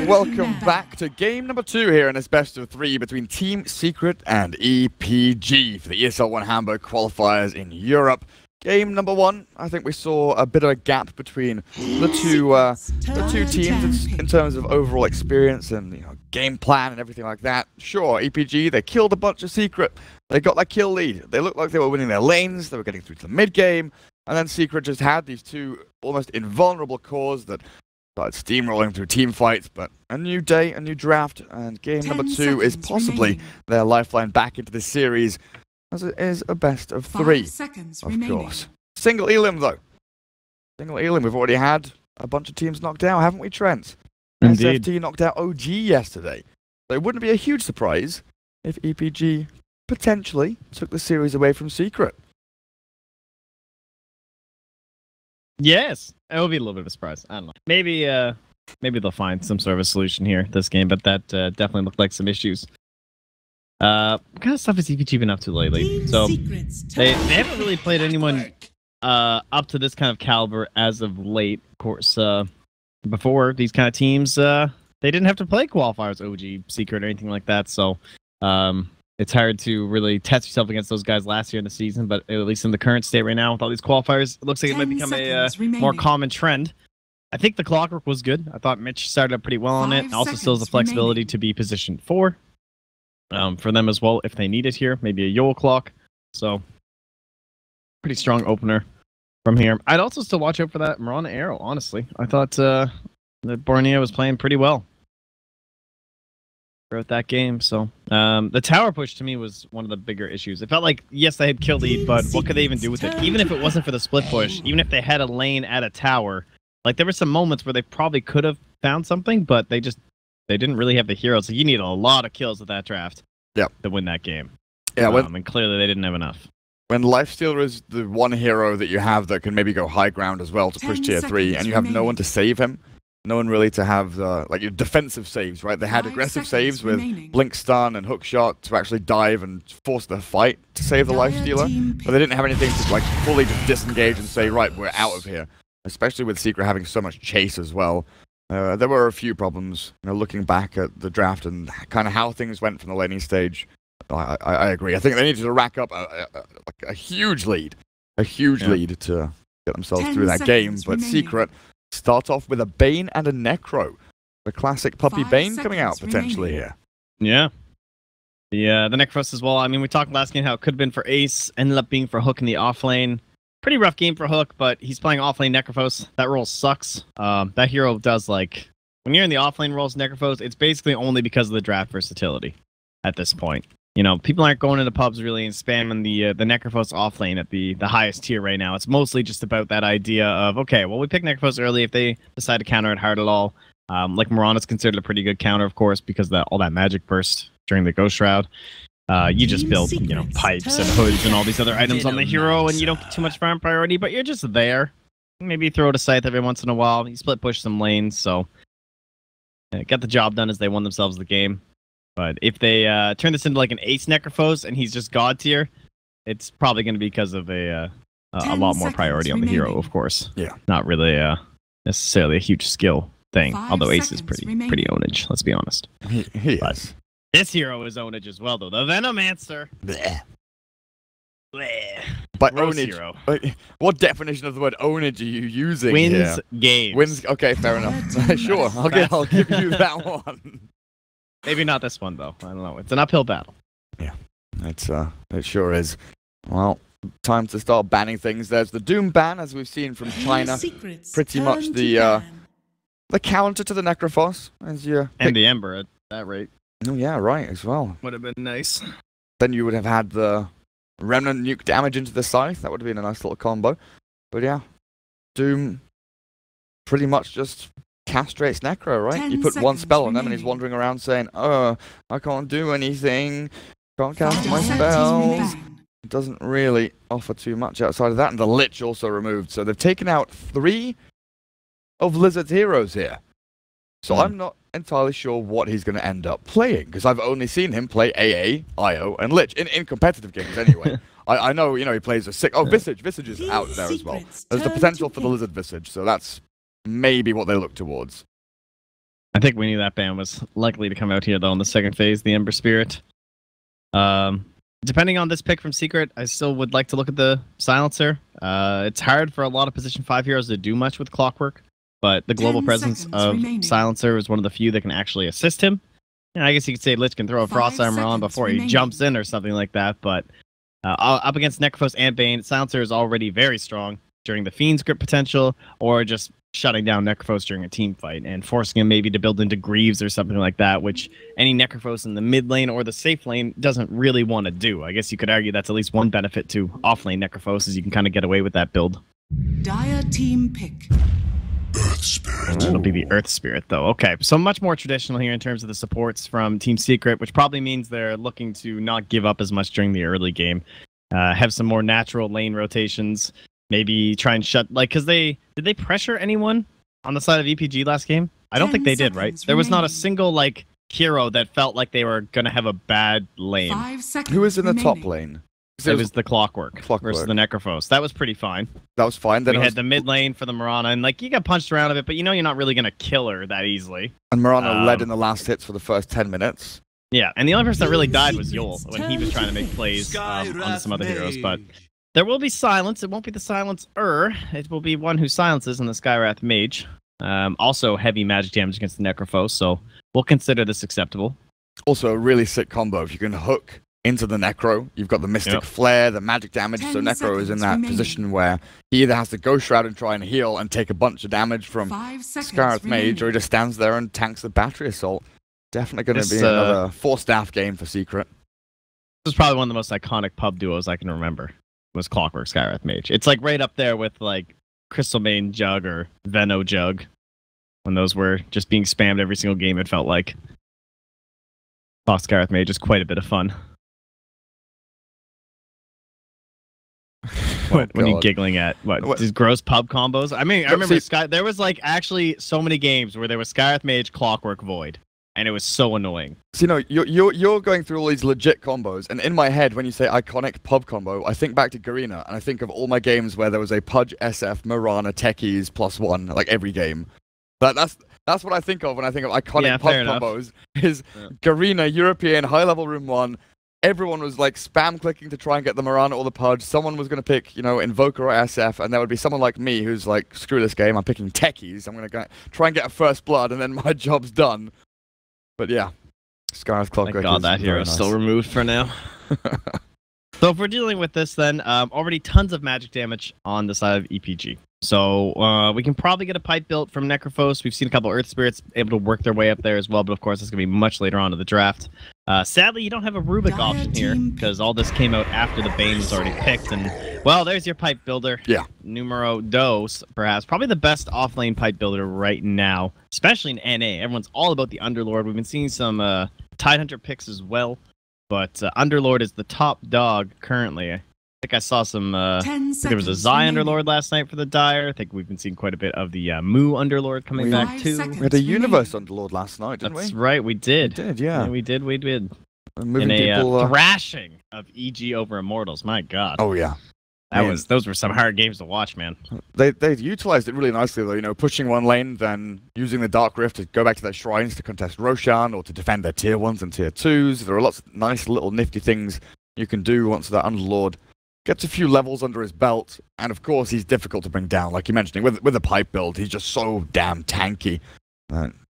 and welcome back to game number 2 here in this best of 3 between Team Secret and EPG for the ESL One Hamburg qualifiers in Europe. Game number 1, I think we saw a bit of a gap between the two teams in terms of overall experience and game plan and everything like that. Sure, EPG, they killed a bunch of Secret. They got that kill lead. They looked like they were winning their lanes. They were getting through to the mid game, and then Secret just had these two almost invulnerable cores that started steamrolling through team fights. But a new day, a new draft, and game number 2 is possibly their lifeline back into this series, as it is a best of 3, of course. Single elim, though. Single elim. We've already had a bunch of teams knocked out, haven't we, Trent? Indeed. SFT knocked out OG yesterday. So it wouldn't be a huge surprise if EPG potentially took the series away from Secret. Yes, it would be a little bit of a surprise. I don't know. Maybe they'll find some sort of a solution here this game, but that definitely looked like some issues. What kind of stuff has EPG been up to lately? So they haven't really played anyone up to this kind of caliber as of late. Of course, before these kind of teams, they didn't have to play qualifiers, OG, Secret, or anything like that. So it's hard to really test yourself against those guys last year in the season. But at least in the current state right now, with all these qualifiers, it looks like it might become a more common trend. I think the clockwork was good. I thought Mitch started up pretty well on it. Also still has the flexibility to be positioned 4 for them as well if they need it here. Maybe a Yule clock. So pretty strong opener from here. I'd also still watch out for that Marana arrow, honestly. I thought that Borneo was playing pretty well throughout that game. So the tower push to me was one of the bigger issues. It felt like, yes, they had kill lead, but what could they even do with it? Even if it wasn't for the split push, even if they had a lane at a tower, like there were some moments where they probably could have found something, but they didn't really have the heroes. So you need a lot of kills at that draft to win that game. Yeah, and clearly they didn't have enough. When Lifestealer is the one hero that you have that can maybe go high ground as well to push tier 3, and you have no one to save him, no one really to have like your defensive saves, right? They had aggressive saves with blink stun and hook shot to actually dive and force the fight to save the Lifestealer, but they didn't have anything to like fully just disengage and say, right, we're out of here. Especially with Secret having so much chase as well. There were a few problems, looking back at the draft and kind of how things went from the laning stage. I agree. I think they needed to rack up a huge lead. A huge lead to get themselves through that game. But Secret start off with a Bane and a Necro. The classic puppy Bane coming out potentially here. Yeah. The Necros as well. I mean, we talked last game how it could have been for Ace, ended up being for Hook in the off lane. Pretty rough game for Hook, but he's playing offlane Necrophos. That role sucks. That hero does, like, when you're in the offlane roles Necrophos, it's basically only because of the draft versatility at this point. People aren't going into pubs really and spamming the Necrophos offlane at the highest tier right now. It's mostly just about that idea of, okay, well, we pick Necrophos early if they decide to counter it hard at all. Like Morana's considered a pretty good counter, of course, because all that magic burst during the Ghost Shroud. You just build, pipes and hoods and all these other items on the hero, and you don't get too much farm priority, but you're just there. Maybe throw it a scythe every once in a while. You split push some lanes, so got the job done as they won themselves the game. But if they turn this into like an Ace Necrophos and he's just God tier, it's probably going to be because of a lot more priority on the hero, of course. Yeah, not really necessarily a huge skill thing. Although Ace is pretty ownage. Let's be honest. He is. This hero is ownage as well, though. The Venomancer. Bleh. Bleh. By ownage, hero. What definition of the word ownage are you using Wins games. Wins. Okay, fair enough. Sure, I'll give you that one. Maybe not this one, though. I don't know. It's an uphill battle. Yeah, it sure is. Well, time to start banning things. There's the Doom ban, as we've seen from China. Pretty much the counter to the Necrophos. And the Ember at that rate. Oh yeah, right, as well. Would have been nice. Then you would have had the Remnant nuke damage into the Scythe. That would have been a nice little combo. But yeah, Doom pretty much just castrates Necro, right? You put one spell on them and he's wandering around saying, oh, I can't do anything. Can't cast my spells. It doesn't really offer too much outside of that. And the Lich also removed. So they've taken out 3 of Lizard's heroes here. So I'm not entirely sure what he's going to end up playing, because I've only seen him play AA, IO, and Lich in competitive games anyway. I know, he plays a sick... Oh, Visage. Visage is out there as well. There's the potential for the Lizard Visage, so that's maybe what they look towards. I think we knew that ban was likely to come out here, though, in the second phase, the Ember Spirit. Depending on this pick from Secret, I still would like to look at the Silencer. It's hard for a lot of Position 5 heroes to do much with Clockwork, but the global presence of Silencer is one of the few that can actually assist him. I guess you could say Lich can throw a Frost Armor on before he jumps in or something like that, but up against Necrophos and Bane, Silencer is already very strong during the Fiend's grip potential, or just shutting down Necrophos during a team fight and forcing him maybe to build into Greaves or something like that, which any Necrophos in the mid lane or the safe lane doesn't really want to do. I guess you could argue that's at least one benefit to off-lane Necrophos, is you can kind of get away with that build. Dire team pick. Earth Spirit. It'll be the Earth Spirit, though. Okay, so much more traditional here in terms of the supports from Team Secret, which probably means they're looking to not give up as much during the early game. Have some more natural lane rotations. Maybe try and shut, like, because did they pressure anyone on the side of EPG last game? I don't think they did, right? There was not a single, like, hero that felt like they were going to have a bad lane. 5 seconds Who was in the remaining. top lane? It was the Clockwork versus the Necrophos. That was pretty fine. That was fine. Then we had the mid lane for the Mirana, and, like, you got punched around a bit, but you know you're not really going to kill her that easily. And Mirana led in the last hits for the first 10 minutes. Yeah, and the only person that really died was Yul when he was trying to make plays on some other heroes, but there will be silence. It won't be the silencer. It will be one who silences in the Skywrath Mage. Also heavy magic damage against the Necrophos, so we'll consider this acceptable. Also a really sick combo. If you can hook into the Necro, you've got the Mystic Flare, the magic damage, so Necro is in that position where he either has to go Shroud and try and heal and take a bunch of damage from Skywrath Mage, or he just stands there and tanks the Battery Assault. Definitely going to be another 4-staff game for Secret. This is probably one of the most iconic pub duos I can remember. Was Clockwork Skywrath Mage. It's like right up there with like Crystal Main Jug or Veno Jug, when those were just being spammed every single game. It felt like Skywrath Mage is quite a bit of fun. What are you giggling at? What? These gross pub combos? I mean, I remember there was like actually so many games where there was Skywrath Mage, Clockwork, Void. And it was so annoying. So, you know, you're going through all these legit combos, and in my head, when you say iconic pub combo, I think back to Garena, and I think of all my games where there was a Pudge, SF, Mirana, Techies, +1, like every game. That's what I think of when I think of iconic pub combos, is Garena, European, high-level room 1, everyone was like spam clicking to try and get the Mirana or the Pudge, someone was going to pick, you know, Invoker or SF, and there would be someone like me who's like, screw this game, I'm picking Techies, I'm going to try and get a first blood, and then my job's done. But yeah, Skywrath Clockwork. Thank God that hero is still removed for now. So if we're dealing with this, then already tons of magic damage on the side of EPG. So we can probably get a pipe built from Necrophos. We've seen a couple Earth Spirits able to work their way up there as well, but of course it's going to be much later on in the draft. Sadly, you don't have a Rubik option here, because all this came out after the Bane was already picked. And, well, there's your pipe builder. Yeah. Numero dos, perhaps. Probably the best off-lane pipe builder right now, especially in NA. Everyone's all about the Underlord. We've been seeing some Tidehunter picks as well, but Underlord is the top dog currently. I think I saw some, I think there was a Zai Underlord last night for the Dire. I think we've been seeing quite a bit of the Mu Underlord coming back too. We had a Universe Underlord last night, didn't we? That's right, we did. We did, yeah. We did. In a thrashing of EG over Immortals, my God. Oh, yeah. Those were some hard games to watch, man. They utilized it really nicely, though. You know, pushing one lane, then using the Dark Rift to go back to their shrines to contest Roshan or to defend their tier 1s and tier 2s. There are lots of nice little nifty things you can do once that Underlord gets a few levels under his belt. And of course, he's difficult to bring down, like you mentioned. With a pipe build, he's just so damn tanky.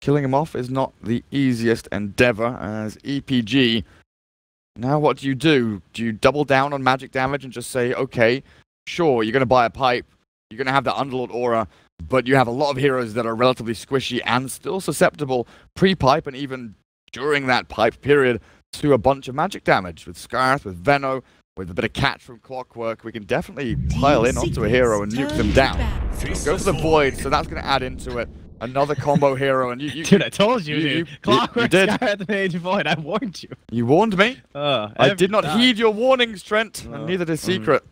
Killing him off is not the easiest endeavor, as EPG. Now what do? Do you double down on magic damage and just say, okay, sure, you're going to buy a pipe, you're going to have the Underlord aura, but you have a lot of heroes that are relatively squishy and still susceptible pre-pipe and even during that pipe period to a bunch of magic damage. With Scarth, with Veno, with a bit of catch from Clockwork, we can definitely pile in onto a hero and nuke them down. Go for the Void, so that's going to add into it. Another combo hero, and dude, I told you, dude. Clockwork, you did. Skywrath Mage, Void. I warned you. You warned me. I did not heed your warnings, Trent, and neither did Secret.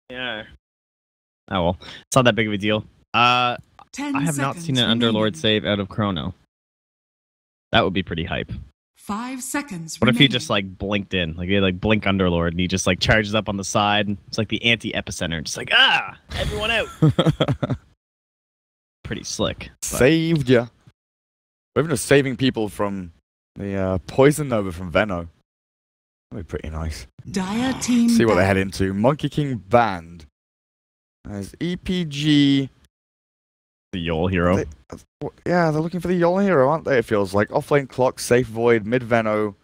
Yeah. Oh well, it's not that big of a deal. I have not seen an Underlord save out of Chrono. That would be pretty hype. 5 seconds. What if he just like blinked in, like he had, like blink Underlord, and he just like charges up on the side, and it's like the anti-epicenter, just like everyone out. Pretty slick. Saved ya. Or even just saving people from the poison nova from Venno. That'd be pretty nice. Dire team. See what they head into. Monkey King banned. As EPG. The Yol hero. Yeah, they're looking for the Yol hero, aren't they? It feels like offlane clock, safe void, mid Venno.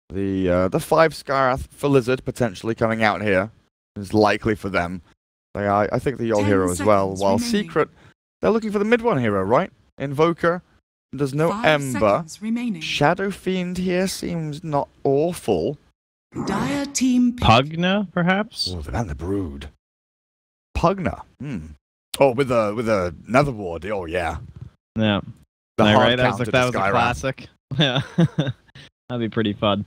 The 5 Skyrath for Lizard potentially coming out here is likely for them. I think the Yol hero as well. While remaining. Secret, they're looking for the mid one hero, right? Invoker. There's no Ember. Shadow Fiend here seems not awful. Dire team. Pugna, perhaps? Oh, and the Brood. Pugna. Oh, with a Nether Ward. Oh, yeah. Yeah. The hard right? That was a classic. Yeah. That'd be pretty fun.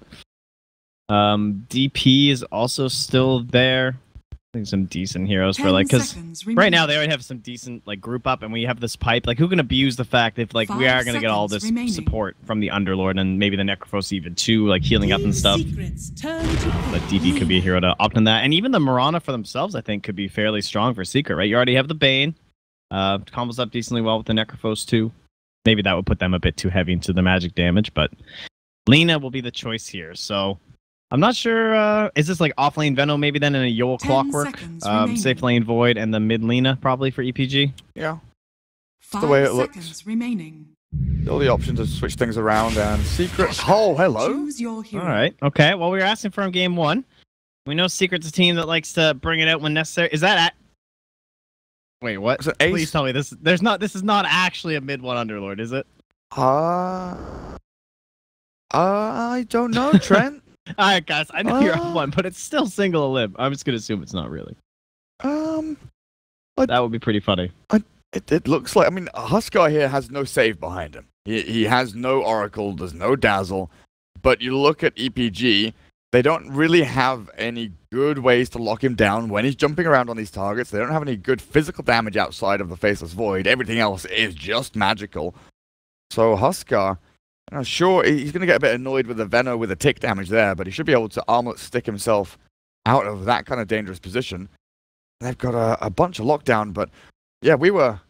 DP is also still there. I think some decent heroes for like, because right now they already have some decent like group up, and we have this pipe. Like, who can abuse the fact if like we are gonna get all this support from the Underlord and maybe the Necrophos even too, like healing up and stuff. But DP could be a hero to opt in that, and even the Mirana for themselves, I think, could be fairly strong for Secret. Right, you already have the Bane, combos up decently well with the Necrophos too. Maybe that would put them a bit too heavy into the magic damage, but Lina will be the choice here. So. I'm not sure, is this like off-lane Venno maybe then in a Yol Clockwork? Safe lane Void and the mid Lina probably for EPG? Yeah. That's the way it looks. All the options to switch things around and Secret. Oh, hello. Alright, okay. Well, we were asking for him game 1. We know Secret's a team that likes to bring it out when necessary. Is that at... Wait, what? Is it Ace? Please tell me this. This is not actually a mid 1 Underlord, is it? I don't know, Trent. Alright, guys, I know you're up 1, but it's still single limb. I'm just gonna assume it's not really. That would be pretty funny. It looks like, I mean, Huskar here has no save behind him. He has no Oracle, there's no Dazzle. But you look at EPG, they don't really have any good ways to lock him down when he's jumping around on these targets. They don't have any good physical damage outside of the Faceless Void. Everything else is just magical. So Huskar... sure, he's going to get a bit annoyed with the Venno with the tick damage there, but he should be able to armlet stick himself out of that kind of dangerous position. They've got a bunch of lockdown, but yeah, we were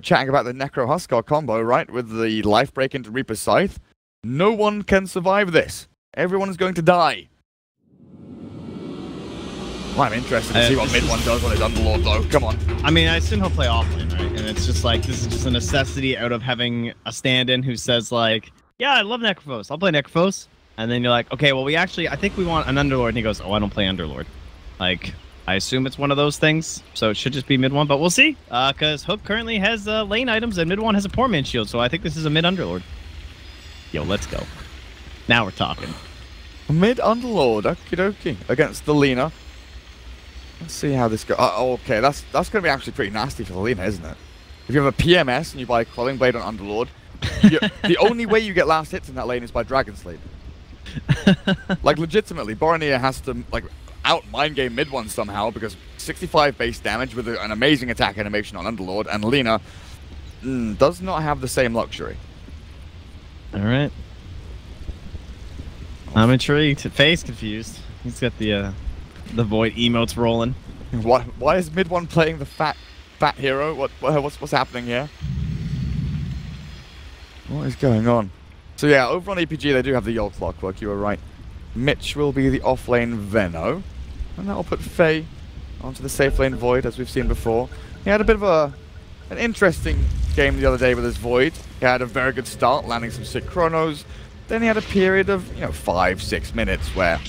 chatting about the Necro Huskar combo, right, with the life break into Reaper's Scythe. No one can survive this. Everyone is going to die. Well, I'm interested to see what mid one does on his Underlord, though. Come on. I mean, I assume he'll play offlane, right? And it's just like, this is just a necessity out of having a stand-in who says like, yeah, I love Necrophos. I'll play Necrophos. And then you're like, okay, well, I think we want an Underlord. And he goes, oh, I don't play Underlord. Like, I assume it's one of those things. So it should just be mid 1, but we'll see. Because Hook currently has lane items and mid 1 has a poor man shield. So I think this is a mid Underlord. Yo, let's go. Now we're talking. Mid Underlord, okie dokie, against the Lina. Let's see how this goes. Okay, that's going to be actually pretty nasty for the Lina, isn't it? If you have a PMS and you buy Quelling Blade on Underlord, the only way you get last hits in that lane is by Dragon Slate. Like, legitimately, Boromir has to, like, out-mind game mid 1 somehow, because 65 base damage with an amazing attack animation on Underlord, and Lina does not have the same luxury. Alright. I'm intrigued. Faye's confused. He's got the Void emotes rolling. Why is mid 1 playing the fat hero? What's happening here? What is going on? So yeah, over on EPG they do have the Yol Clockwork, you were right. Mitch will be the offlane Venno. And that'll put Faye onto the safe lane Void, as we've seen before. He had a bit of an interesting game the other day with his Void. He had a very good start, landing some sick chronos. Then he had a period of, 5-6 minutes where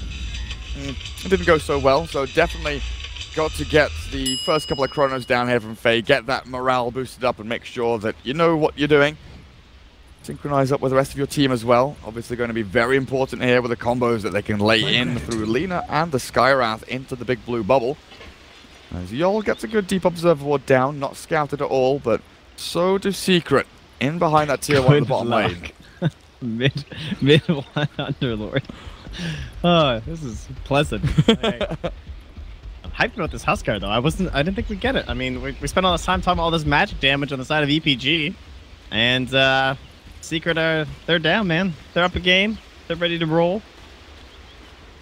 it didn't go so well. So definitely got to get the first couple of chronos down here from Faye, get that morale boosted up and make sure that you know what you're doing. Synchronize up with the rest of your team as well. Obviously going to be very important here with the combos that they can lay in through Lina and the Skyrath into the big blue bubble. As Yol gets a good deep observer ward down, not scouted at all, but so do Secret in behind that tier 1 at the bottom lane. mid 1 Underlord. Oh, this is pleasant. Right. I'm hyped about this Huskar though. I didn't think we'd get it. I mean, we spent all this time talking about all this magic damage on the side of EPG, and Secret they're down, man. They're up a game. They're ready to roll.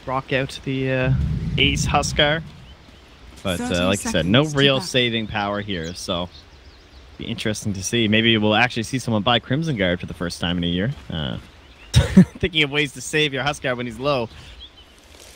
Rock out the Ace Huskar. But like I said, no real saving power here. So Be interesting to see. Maybe we'll actually see someone buy Crimson Guard for the first time in a year. Thinking of ways to save your Huskar when he's low.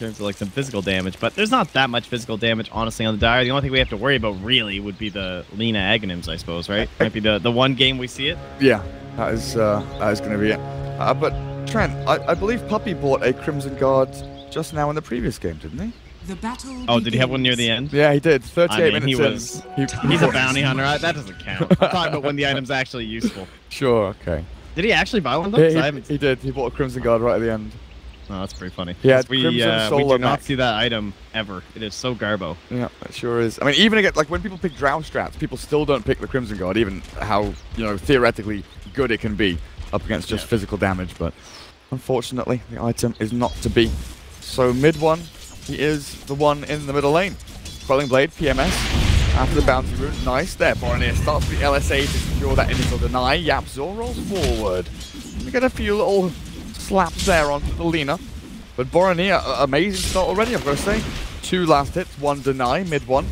In terms of like some physical damage, but there's not that much physical damage, honestly, on the Dire. The only thing we have to worry about really would be the Lena Aghanims, I suppose, right? Might be the one game we see it. Yeah, that is going to be it. But Trent, I believe Puppy bought a Crimson Guard just now in the previous game, didn't he? The battle Oh, did he have one near the end? Yeah, he did. 38 minutes he was. He's a bounty hunter. That doesn't count. I'm talking about when the item's actually useful. Sure, okay. Did he actually buy one though? Yeah, he did. He bought a Crimson Guard right at the end. Oh, that's pretty funny. Yeah, we do not see that item ever. It is so garbo. Yeah, it sure is. I mean, even again, like when people pick Drow strats, people still don't pick the Crimson Guard, even how, you know, theoretically good it can be up against just physical damage. But unfortunately, the item is not to be. So mid one, he is the one in the middle lane. Quelling Blade, PMS, after the bounty route. Nice there. Boromir starts with the LSA to secure that initial deny. Yapzor rolls forward. We get a few little slaps there onto the Lena. But Boromir, amazing start already, I've got to say. 2 last hits, 1 deny, mid one.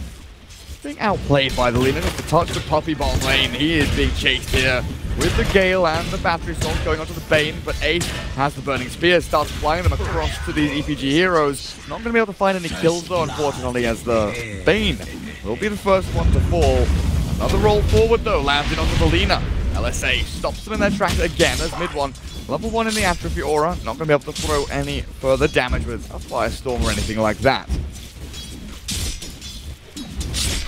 Being outplayed by the Lena, just to touch the Puppy bottom lane. He is being chased here with the Gale and the Battery Assault going onto the Bane, but Ace has the Burning Spear, starts flying them across to these EPG heroes. Not going to be able to find any kills though, unfortunately, as the Bane will be the first one to fall. Another roll forward though, landing onto the Lena. LSA stops them in their tracks again as mid one. Level 1 in the Atrophy Aura, not going to be able to throw any further damage with a Firestorm or anything like that.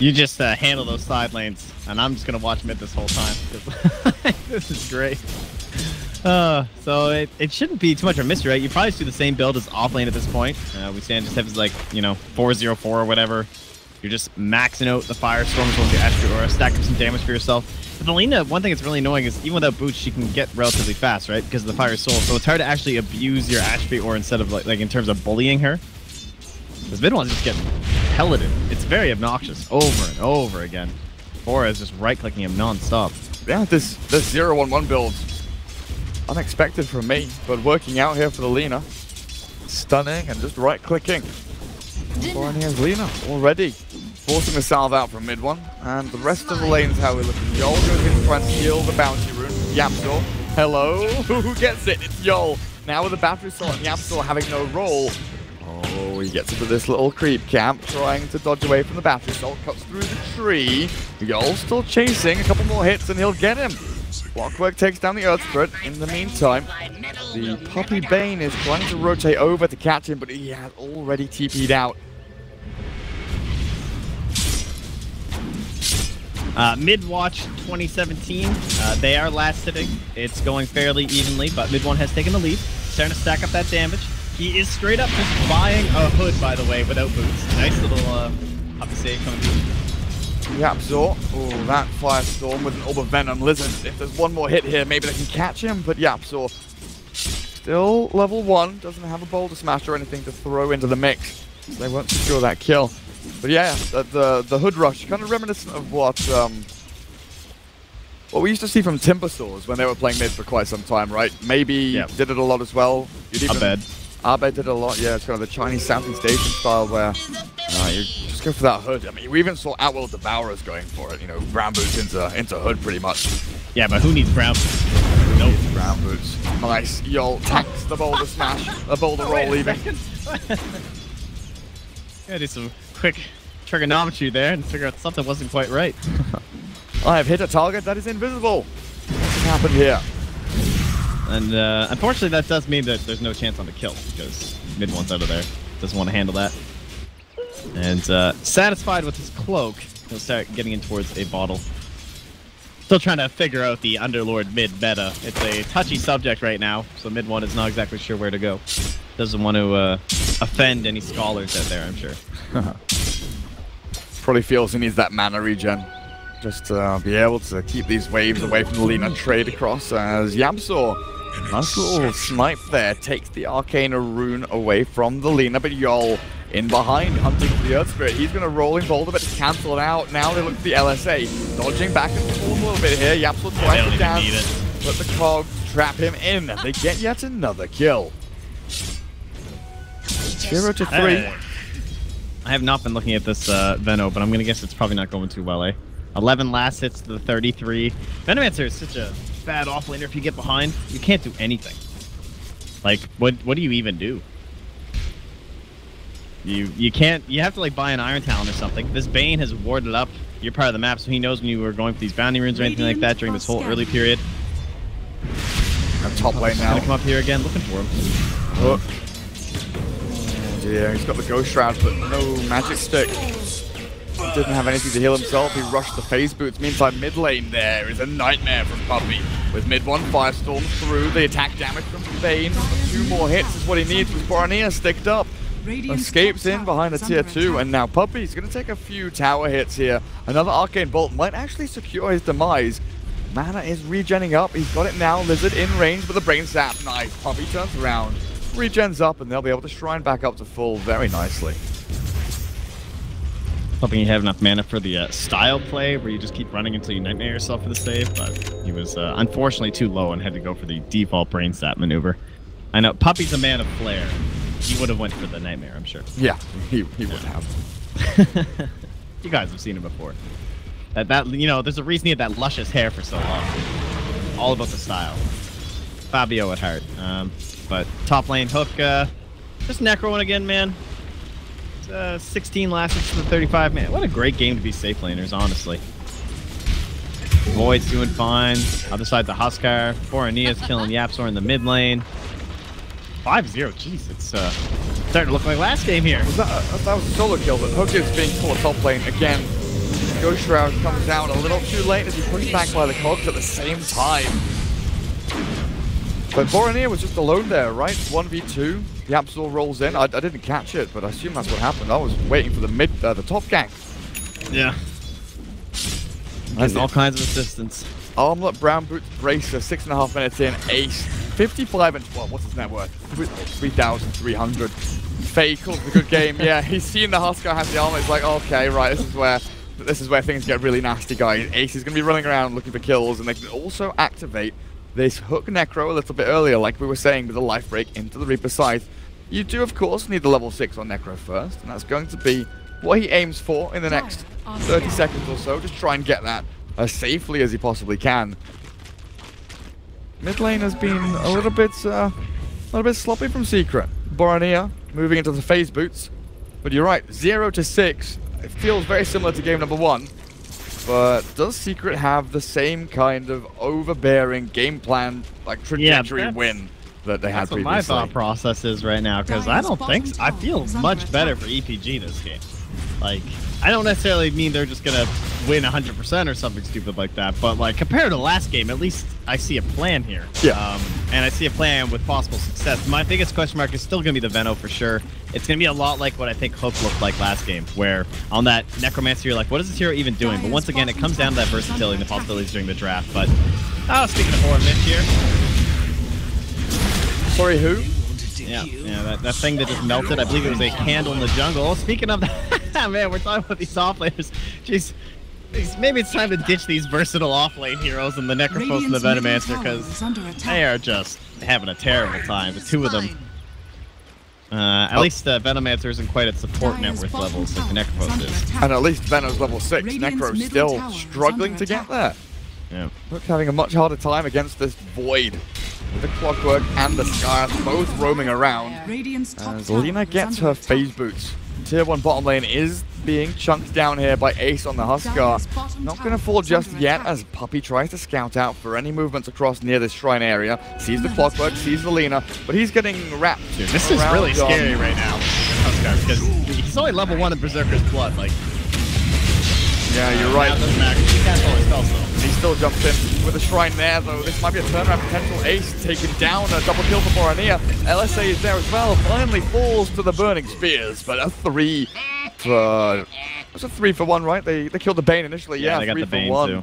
You just handle those side lanes, and I'm just going to watch mid this whole time. This is great. So it shouldn't be too much of a mystery, right? You probably just do the same build as off lane at this point. We stand just have his, like, you know, 404 or whatever. You're just maxing out the Firestorms with your Atrophy Aura, stack up some damage for yourself. But the Lena, one thing that's really annoying is even without boots, she can get relatively fast, right? Because of the Fire Soul. So it's hard to actually abuse your Atrophy Aura instead of like in terms of bullying her. This mid one's just getting pelleted. It's very obnoxious over and over again. Aura is just right-clicking him non-stop. Yeah, this 0-1-1 build, unexpected from me, but working out here for the Lena. Stunning and just right-clicking. Boromir's Lena already forcing the salve out from mid one, and the rest of the lanes how we're looking. Yol goes in to try and steal the bounty rune. Yapzor, hello, who gets it? It's Yol. Now with the Battery Assault and Yapzor having no roll. Oh, he gets into this little creep camp, trying to dodge away from the Battery Assault, cuts through the tree. Yol still chasing, a couple more hits and he'll get him. Clockwork takes down the Earth Spirit. In the meantime, the Puppy Bane is trying to rotate over to catch him, but he has already TP'd out. Mid-watch 2017, they are last sitting. It's going fairly evenly, but mid one has taken the lead. Starting to stack up that damage. He is straight up just buying a hood, by the way, without boots. Nice little up save coming through. Yapzor, oh, that Firestorm with an Orb of Venom. Lizard, if there's one more hit here, maybe they can catch him, but Yapzor still level 1, doesn't have a Boulder Smash or anything to throw into the mix, so they won't secure that kill. But yeah, the Hood Rush, kind of reminiscent of what we used to see from Timbersaws when they were playing mid for quite some time, right? Maybe did it a lot as well. Abed did it a lot, yeah. It's kind of the Chinese Southeast Asian style where you just go for that Hood. I mean, we even saw Outworld Devourers going for it, you know, brown boots into Hood pretty much. Yeah, but who needs brown boots? Nope. Brown boots. Nice. Yol tanks the Boulder Smash, a Boulder Roll even. Yeah, do some quick trigonometry there and figure out something wasn't quite right. I have hit a target that is invisible. What's happened here? And unfortunately, that does mean that there's no chance on the kill because mid one's out of there. Doesn't want to handle that. And satisfied with his cloak, he'll start getting in towards a bottle. Still trying to figure out the Underlord mid meta. It's a touchy subject right now, so mid one is not exactly sure where to go. Doesn't want to offend any scholars out there, I'm sure. Probably feels he needs that mana regen. Just to be able to keep these waves away from the Lena, trade across as Yapzor. Nice little snipe there, takes the Arcana rune away from the Lena, but Yol in behind, hunting for the Earth Spirit. He's going to roll in Boulder, but cancel it out. Now they look for the LSA. Dodging back and forth a little bit here. Yapzor trying to dance, but the cogs trap him in. They get yet another kill. 0-3. I have not been looking at this Veno, but I'm going to guess it's probably not going too well, eh? 11 last hits to the 33. Venomancer is such a bad offlaner. If you get behind, you can't do anything. Like, what do you even do? You can't. You have to like buy an Iron Talon or something. This Bane has warded up your part of the map, so he knows when you were going for these bounty runes or anything like that during this whole early period. I'm top lane now. Gonna come up here again, looking for him. Oh. Yeah, he's got the Ghost Shroud, but no magic stick. He didn't have anything to heal himself. He rushed the phase boots. Meantime, mid lane there is a nightmare from Puppy. With mid one Firestorm through the attack damage from Bane. 2 more hits is what he needs with Borania sticked up. Escapes in behind the tier 2, and now Puppy's going to take a few tower hits here. Another Arcane Bolt might actually secure his demise. Mana is regenning up. He's got it now. Lizard in range, but the Brain Sap. Nice. Puppy turns around, regens up, and they'll be able to shrine back up to full very nicely. Hoping you have enough mana for the style play, where you just keep running until you nightmare yourself for the save, but he was unfortunately too low and had to go for the default Brain Sap maneuver. I know, Puppy's a man of flair. He would have went for the nightmare, I'm sure. Yeah, he would have. You guys have seen him before. That you know, there's a reason he had that luscious hair for so long. All about the style. Fabio at heart. But top lane Hook, just necroing again, man. 16 last hits to the 35, man. What a great game to be safe laners, honestly. Void's doing fine. Other side, the Huskar. Borania's killing Yapzor in the mid lane. 5-0, jeez, it's starting to look like last game here. That was a solo kill, but Hook is being caught top lane again. Ghost Shroud comes down a little too late as he pushed back by the cogs at the same time. But Borania was just alone there, right? 1v2. The Yapzor rolls in. I didn't catch it, but I assume that's what happened. I was waiting for the top gank. Yeah. There's all kinds of assistance. Armlet, Brown Boots, Bracer, 6.5 minutes in, Ace, 55 and 12. What's his net worth? 3,300. Faye calls the good game. Yeah, he's seen the Huskar has the armor. It's like, okay, right, this is where things get really nasty, guys. Ace is going to be running around looking for kills, and they can also activate this Hook Necro a little bit earlier, like we were saying, with the life break into the Reaper Scythe. You do, of course, need the level 6 on Necro first, and that's going to be what he aims for in the next 30 seconds or so. Just try and get that as safely as he possibly can. Mid lane has been a little bit sloppy from Secret. Borania moving into the phase boots, but you're right, 0 to 6. It feels very similar to game number 1, but does Secret have the same kind of overbearing game plan, like trajectory win that they had previously? That's what my thought process is right now, because I don't think I feel much better for EPG this game. Like, I don't necessarily mean they're just gonna win 100% or something stupid like that, but like compared to last game, at least I see a plan here. Yeah. And I see a plan with possible success. My biggest question mark is still gonna be the Veno for sure. It's gonna be a lot like what I think Hook looked like last game, where on that Necromancer you're like, what is this hero even doing? But once again, it comes down to that versatility and the possibilities during the draft. But speaking of horror Mitch here. Sorry, who? Yeah, that thing that just melted. I believe it was a candle in the jungle. Speaking of that, man, we're talking about these offlaners. Jeez, maybe it's time to ditch these versatile offlane heroes and the Necrophos and the Venomancer, because they are just having a terrible time. The two of them. At least Venomancer isn't quite at support net worth levels like the Necrophos is. And at least Veno's level 6. Necro's still struggling to get there. Yeah. Look, having a much harder time against this Void. With the Clockwork and the Scarf both roaming around. As Lina gets her phase boots. Tier 1 bottom lane is being chunked down here by Ace on the Huskar. Not going to fall just yet as Puppy tries to scout out for any movements across near this shrine area. Sees the Clockwork, sees the Lina, but he's getting wrapped. Dude, this is really scary right now, Huskar, because he's only level 1 in Berserker's Blood. Like, yeah, you're right. He can't pull his spell still. He still jumps in with a shrine there, though. This might be a turnaround potential. Ace taken down, a double kill for Borania. LSA is there as well. Finally falls to the Burning Spears, but a 3 for... It was a 3 for 1, right? They killed the Bane initially. Yeah, they got 3 the for Bane 1. too.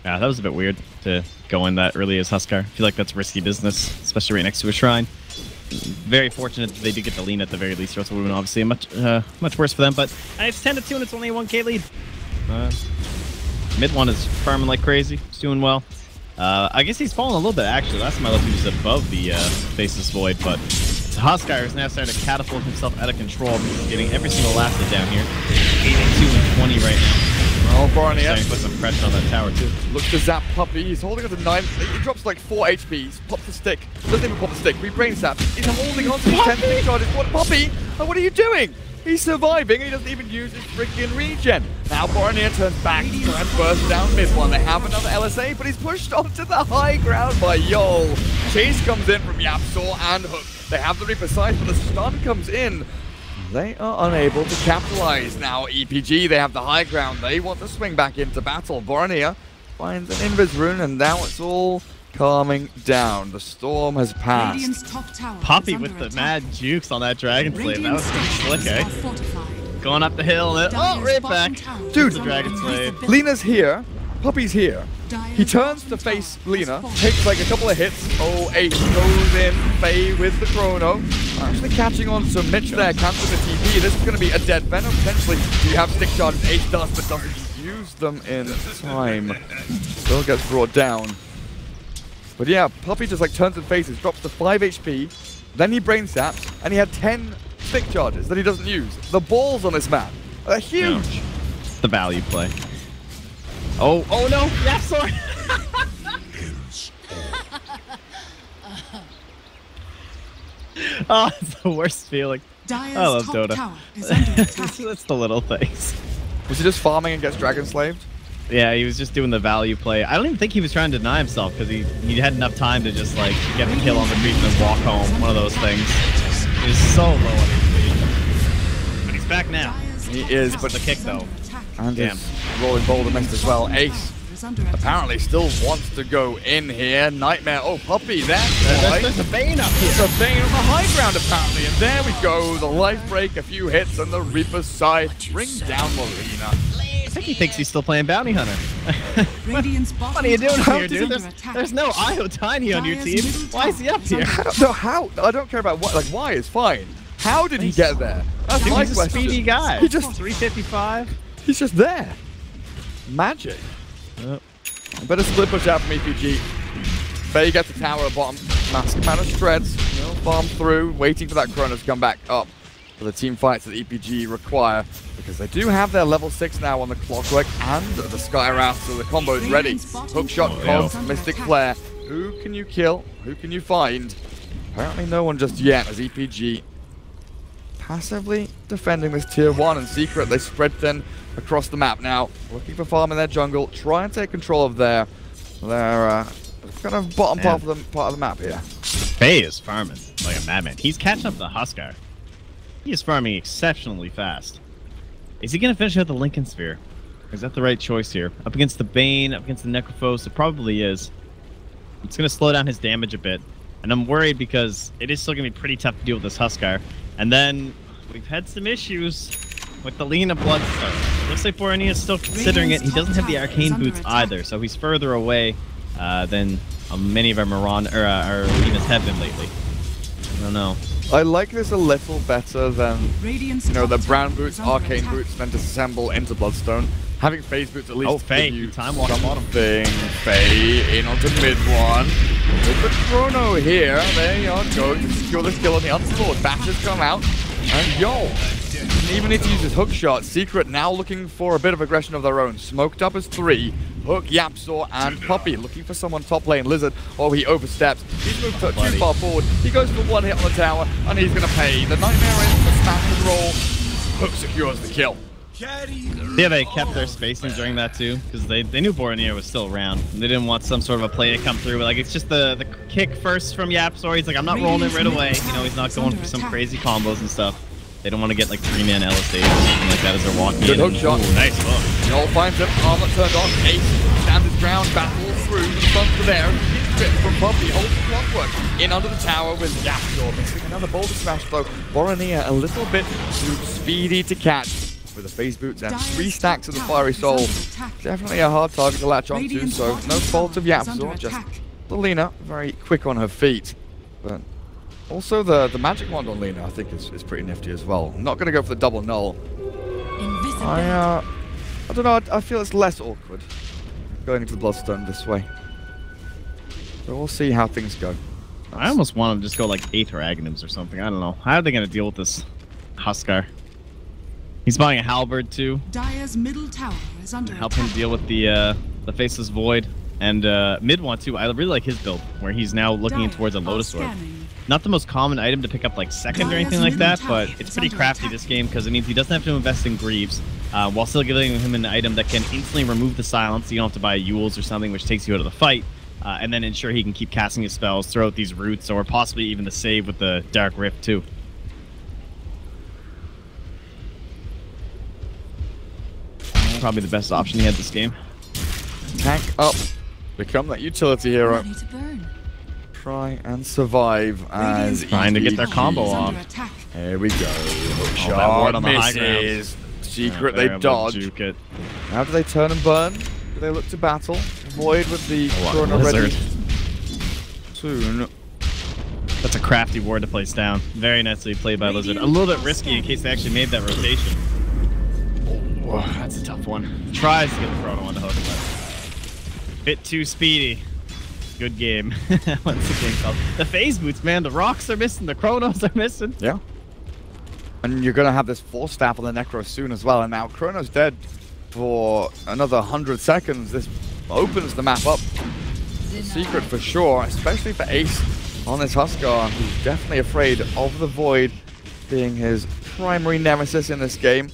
Yeah, that was a bit weird to go in that early as Huskar. I feel like that's risky business, especially right next to a shrine. Very fortunate that they did get the lean at the very least, or else it would have been obviously much worse for them. But it's 10-2 and it's only a 1k lead. Mid one is farming like crazy. He's doing well. I guess he's fallen a little bit actually. Last time I looked, he was above the Faceless Void, but Huskar is now starting to catapult himself out of control because he's getting every single last hit down here. 82 and 20 right now. Oh, Barney, Starting to put some pressure on that tower too. Look to zap Puppy. He's holding on to 9. He drops like 4 HP. He's popped the stick. Doesn't even pop the stick. We brain zap. He's holding on to his 10 stick charges. What, Puppy? Oh, what are you doing? He's surviving and he doesn't even use his freaking regen. Now Borneo turns back and bursts down mid one. They have another LSA, but he's pushed onto the high ground by Yol. Chase comes in from Yapsaw and Hook. They have the Reaper sight, but the stun comes in. They are unable to capitalize. Now EPG, they have the high ground. They want to swing back into battle. Borneo finds an Invis rune and now it's all calming down. The storm has passed. Poppy with the mad jukes on that Dragon Slave. That was pretty slick, eh? Going up the hill. Oh, right back. Dude, the Dragon Slave. Lena's here. Puppy's here. He turns to face Lena, takes like a couple of hits. Oh, Ace goes in. Faye with the chrono. Actually catching on to Mitch there, cancels the TP. This is going to be a dead Venom potentially. You have stick charges. Ace does, but doesn't use them in time. Still gets brought down. But yeah, Puppy just like turns and faces, drops to 5 HP, then he brain saps, and he had 10 stick charges that he doesn't use. The balls on this map are huge. Yeah. The value play. Oh no! Yeah, sorry. Oh, it's the worst feeling. I love Dota. That's the little things. Was he just farming and gets Dragon Slaved? Yeah, he was just doing the value play. I don't even think he was trying to deny himself because he had enough time to just like get the kill on the creep and then walk home. One of those things. He was so low on HP. But he's back now. He is, but the kick though. And his rolling boulder missed as well. Ace apparently still wants to go in here. Nightmare. Oh, Puppy there. There's a Bane up here. There's a Bane on the high ground apparently. And there we go. The life break, a few hits, and the Reaper's side bring down Molina. I think he thinks he's still playing Bounty Hunter. What are you doing here, dude? There's no IO Tiny on your team. Why is he up here? I don't know how. I don't care about what. Like, why is fine. How did he get there? That's my He's a question. speedy guy. He just 355. He's just there. Magic. Better split push out from EPG. Faye gets the tower at bottom. Massive amount of shreds. You know, farm through, waiting for that chrono to come back up for the team fights that EPG require. Because they do have their level 6 now on the Clockwork and the Sky Wrath, so the combo's ready. Hookshot, Cogs, Mystic Flare. Who can you kill? Who can you find? Apparently no one just yet, as EPG passively defending this tier 1 and secret. They spread thin across the map now, looking for farm in their jungle, try and take control of their kind of bottom part of the map here. Faye is farming like a madman. He's catching up to Huskar. He is farming exceptionally fast. Is he going to finish out the Lincoln Sphere? Is that the right choice here? Up against the Bane, up against the Necrophos, it probably is. It's going to slow down his damage a bit. And I'm worried because it is still going to be pretty tough to deal with this Huskar. And then we've had some issues with the Lena Bloodstone. Looks like Borneo is still considering it. He doesn't have the arcane boots either, so he's further away than many of our our Lenas have been lately. I don't know. I like this a little better than, you know, the brown boots, arcane boots, then disassemble into Bloodstone. Having phase boots at least. Oh, Faye, you time walk bottom. Faye in onto mid one. With the chrono here, they are going to secure this kill on the unscored. Bashes come out, and yo, even need to use his hook shot. Secret now looking for a bit of aggression of their own. Smoked up as 3. Hook, Yapsaw, and Puppy looking for someone top lane. Lizard, oh, he oversteps. He's moved too far forward. He goes for 1 hit on the tower, and he's going to pay. The Nightmare in the smash and roll. Hook secures the kill. Yeah, they kept their spacing during that too, because they knew Borneo was still around. They didn't want some sort of a play to come through. Like, it's just the kick first from Yapsaw. He's like, I'm not rolling it right away. You know, he's not going for some crazy combos and stuff. They don't want to get like 3-man LSA or something like that as they're walking Good in. Hook shot. Ooh, nice hook. Joel finds him, armor turned on. Ace stands his ground, battles through. The sun's there. Bit from Puppy, holds the Clockwork. In under the tower with Yapsaw. Missing another boulder smash though. Borneo a little bit too speedy to catch. With the phase boots and 3 stacks of the Fiery Soul. Definitely a hard target to latch onto, so no fault of Yapsaw, just the Lena, very quick on her feet. But also the magic wand on Lena I think is pretty nifty as well. I'm not going to go for the double null. I don't know, I feel it's less awkward going into the Bloodstone this way. So we'll see how things go. I almost want him to just go like Aether Aghanims or something. I don't know. How are they going to deal with this Huskar? He's buying a Halberd too. Dire's middle tower is under Help him deal with the Faceless Void. And mid one too. I really like his build, where he's now looking towards a Lotus Orb. Not the most common item to pick up like second or anything like that, but it's pretty crafty this game because it means he doesn't have to invest in Greaves, while still giving him an item that can instantly remove the silence. You don't have to buy Yules or something, which takes you out of the fight, and then ensure he can keep casting his spells, throw out these roots, or possibly even the save with the Dark Rift too. Probably the best option he had this game. Tank up. Become that utility hero. Ready to burn. Try and survive as Trying to get their combo off. Here we go. Oh, that ward on the high ground. Secret, Yeah, they dodge. juke it. How do they turn and burn? Do they look to battle? Void with the Corona ready Lizard. soon. That's a crafty ward to place down. Very nicely played by Lizard. A little bit risky in case they actually made that rotation. Oh, that's a tough one. Tries to get the Chrono on the hook, but bit too speedy. Good game. Once again, called. The phase boots, man. The rocks are missing. The Chronos are missing. Yeah. And you're going to have this Force Staff on the Necro soon as well. And now Chrono's dead for another 100 seconds. This opens the map up. Secret for sure, especially for Ace on this Huskar, who's definitely afraid of the Void being his primary nemesis in this game.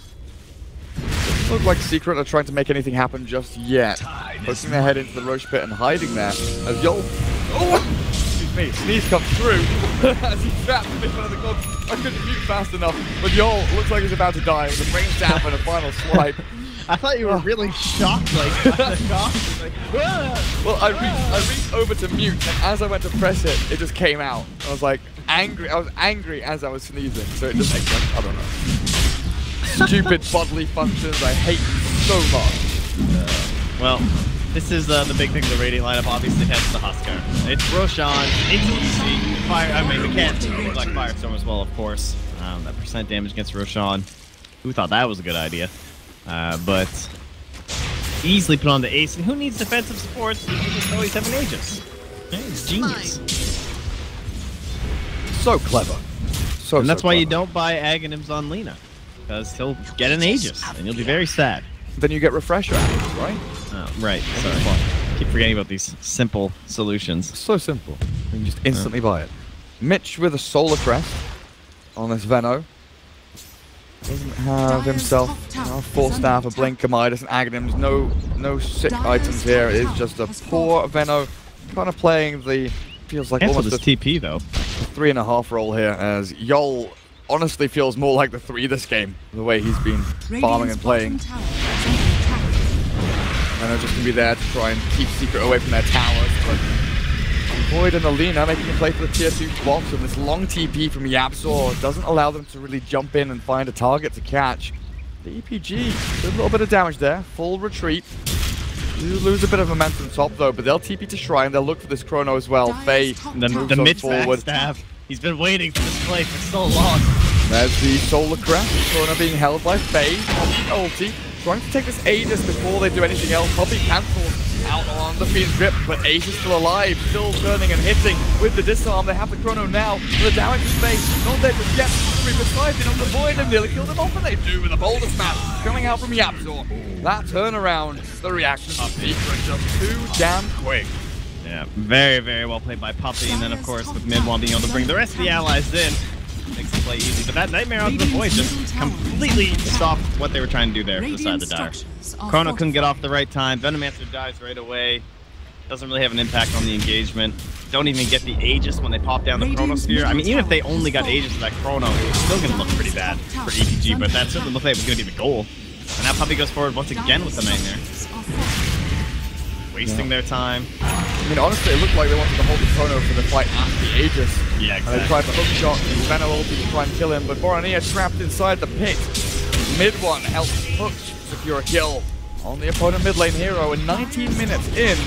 Doesn't look like Secret are trying to make anything happen just yet. Pushing their head into the Roche Pit and hiding there. As Yol... Oh! Excuse me, Sneeze comes through as he's trapped in front of the gods. I couldn't mute fast enough, but Yol looks like he's about to die with a brain stab and a final swipe. I thought you were really shocked, like, by the cost. Like, well, I reached over to mute, and as I went to press it, it just came out. I was like, angry. I was angry as I was sneezing, so it just makes sense. I don't know. Stupid bodily functions I hate so much. Well, this is the big thing of the Radiant lineup. Obviously, it has the Huskar. It's Roshan, it's easy. Fire, I mean, the cat, like Firestorm as well, of course. That percent damage against Roshan. Who thought that was a good idea? But easily put on the Ace. And who needs defensive supports? You just always have an Aegis. Yeah, it's genius. So clever. And that's so why clever. you don't buy Aghanims on Lena. Because he'll get an Aegis, and you'll be very sad. Then you get Refresher Aegis, right? Oh, right. Sorry. Keep forgetting about these simple solutions. So simple. You can just instantly buy it. Mitch with a Solar Crest on this Venno. Doesn't have himself a Force Staff, a Blinker Midas, and Aghanims. No sick items here. It is just a poor Venno. Kind of playing the... Feels like Cancel almost this TP, though. 3.5 roll here, as Yol honestly feels more like the 3 this game, the way he's been farming and playing. And they're just going to be there to try and keep Secret away from their towers, but Void and Alina making a play for the tier 2 box, and this long TP from Yapzor doesn't allow them to really jump in and find a target to catch. The EPG did a little bit of damage there, full retreat. You lose a bit of momentum top though, but they'll TP to Shrine, they'll look for this Chrono as well. Faye moves the on mid forward. backstab. He's been waiting for this play for so long. There's the Solar Crest, Chrono being held by Faye, ulti, trying to take this Aegis before they do anything else. Probably cancels out on the Fiend's Grip, but Ace is still alive, still turning and hitting with the disarm. They have the Chrono now, the damage is Faye, not there just yet. Beside it on the Void and nearly killed him off, and they do with a boulder smash coming out from Yapzor. That turnaround, the reaction of Secret just too damn quick. Yeah, very, very well played by Puppy, and then of course with Midwan being able to bring the rest of the allies in, makes the play easy. But that Nightmare out of the Void just completely stopped what they were trying to do there beside the Dire. Chrono couldn't get off the right time, Venomancer dies right away, doesn't really have an impact on the engagement. Don't even get the Aegis when they pop down the Chronosphere. I mean, even if they only got Aegis with that Chrono, it's still going to look pretty bad for EPG, but that certainly looked like it was going to be the goal. And now Puppy goes forward once again with the Nightmare. Wasting their time. I mean, honestly, it looked like they wanted to hold the Chrono for the fight after the Aegis. Yeah, exactly. And they tried the hook shot, and Venno ulti to try and kill him, but Borania trapped inside the pit. Mid one helps Hook secure a kill on the opponent mid lane hero, and 19 minutes in,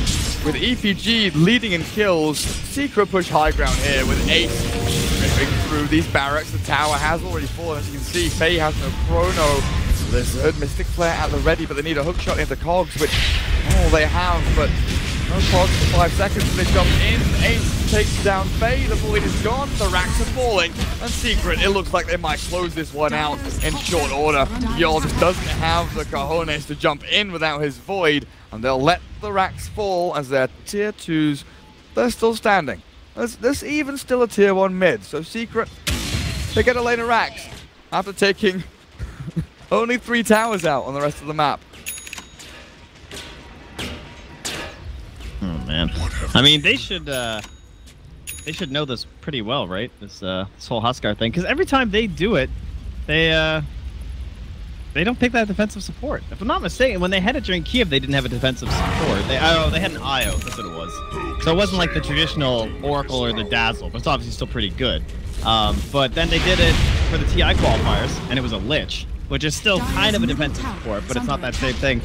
with EPG leading in kills, Secret push high ground here with Ace ripping through these barracks. The tower has already fallen, as you can see. Faye has no Chrono. Lizard, Mystic Flare at the ready, but they need a hook shot into Cogs, which they have, but No pods for 5 seconds. They jump in. Ace takes down Faye. The void is gone. The racks are falling. And Secret, it looks like they might close this one out in short order. Yol just doesn't have the cojones to jump in without his void. And they'll let the racks fall as their tier 2s. They're still standing. There's even still a tier 1 mid. So Secret, they get a lane of racks after taking only 3 towers out on the rest of the map. Oh man, I mean they should know this pretty well, right? This whole Huskar thing, because every time they do it, they don't pick that defensive support. If I'm not mistaken, when they had it during Kiev, they didn't have a defensive support. They had an IO, that's what it was. So it wasn't like the traditional Oracle or the Dazzle, but it's obviously still pretty good. But then they did it for the TI qualifiers, and it was a Lich, which is still kind of a defensive support, but it's not that same thing.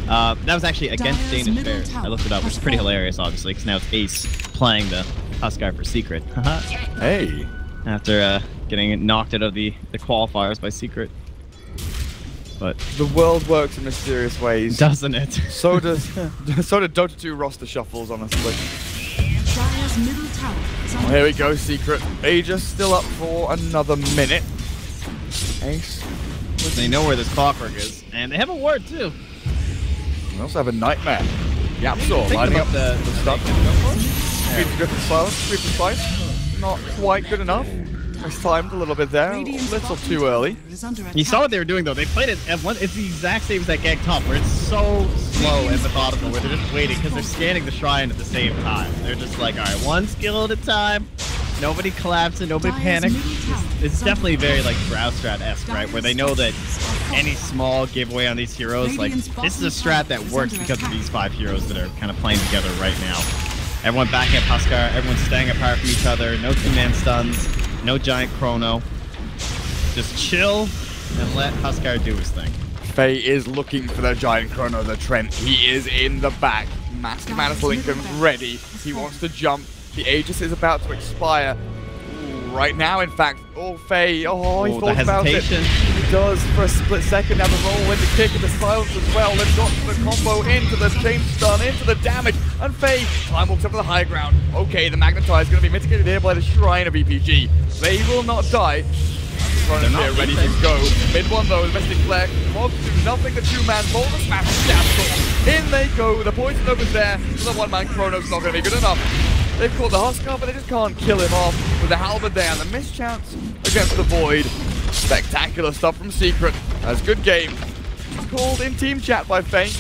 That was actually against Danish Bears. I looked it up, which is pretty hilarious, obviously, because now it's Ace playing the Huskar for Secret. Hey. After getting knocked out of the qualifiers by Secret. But the world works in mysterious ways, doesn't it? So did Dota 2 roster shuffles, honestly. Well, here we go, Secret. Aegis still up for another minute. Ace. They know where this clockwork is, and they have a ward too. We also have a nightmare. Yapsaw lining up the stuff. Creepy Griffin Silence, Creepy Spice. Not quite good enough. Mistimed a little bit there, a little too early. You saw what they were doing though. They played it at one. It's the exact same as that Gang Top, where it's so slow and methodical, where they're just waiting because they're scanning the shrine at the same time. They're just like, all right, one skill at a time. Nobody collapses, nobody panics. It's definitely very like Drow strat-esque, right? Where they know that any small giveaway on these heroes, like this is a strat that works because of these 5 heroes that are kind of playing together right now. Everyone backing up Huskar, everyone's staying apart from each other, no 2-man stuns, no giant chrono. Just chill and let Huskar do his thing. Faye is looking for the giant chrono, the Trent. He is in the back. Master Manus Lincoln's ready. He wants to jump. The Aegis is about to expire. Right now, in fact. Oh, Faye. He thought about it. He does for a split second. Now the roll in the kick and the silence as well. They've got the combo into the chain stun, into the damage. And Faye time walks up to the high ground. Okay, the Magnetize is going to be mitigated here by the Shrine of EPG. They will not die. They're not ready to go. Mid one though, the Mystic Flare. Mogs do nothing. The 2-man ball, the smash stab. In they go. The poison over's there. So the 1-man chrono's not going to be good enough. They've caught the Huskar, but they just can't kill him off with the halberd there. And the mischance against the Void. Spectacular stuff from Secret. That's a good game. Called in team chat by Faye.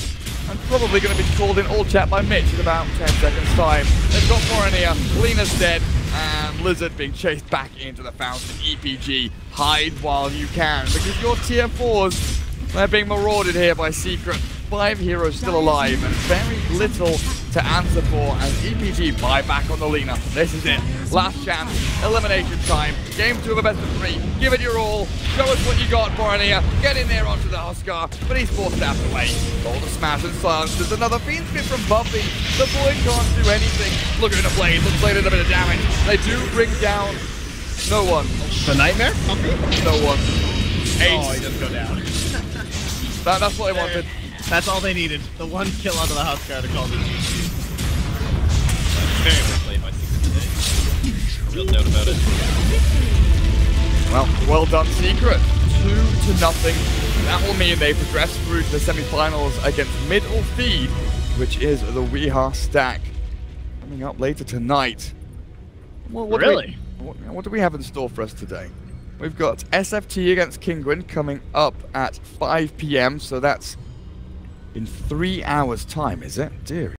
And probably going to be called in all chat by Mitch in about 10 seconds time. They've got Borania, Lena's dead, and Lizard being chased back into the fountain. EPG, hide while you can, because your tier 4s, they're being marauded here by Secret. 5 heroes still alive, and very little to answer for as EPG buy back on the Lena. This is it. Last chance. Elimination time. Game 2 of a best of 3. Give it your all. Show us what you got, Borania. Get in there onto the Huskar, but he's forced out the way. All the smash and silence. There's another Fiend Spin from Buffy. The boy can't do anything. Look at the blade. Looks like a little bit of damage. They do bring down no one. The Nightmare? No one. Ace. Oh, he doesn't go down. That's what I wanted. That's all they needed. The 1 kill onto the Huskar to call this. Very well played by Secret today. Real doubt about it. Well done, Secret. 2-0. That will mean they progress through to the semi-finals against Mid or Feed, which is the Weeha stack. Coming up later tonight. Well, what do we have in store for us today? We've got SFT against Kingwin coming up at 5 PM, so that's in 3 hours' time, is it? Dear.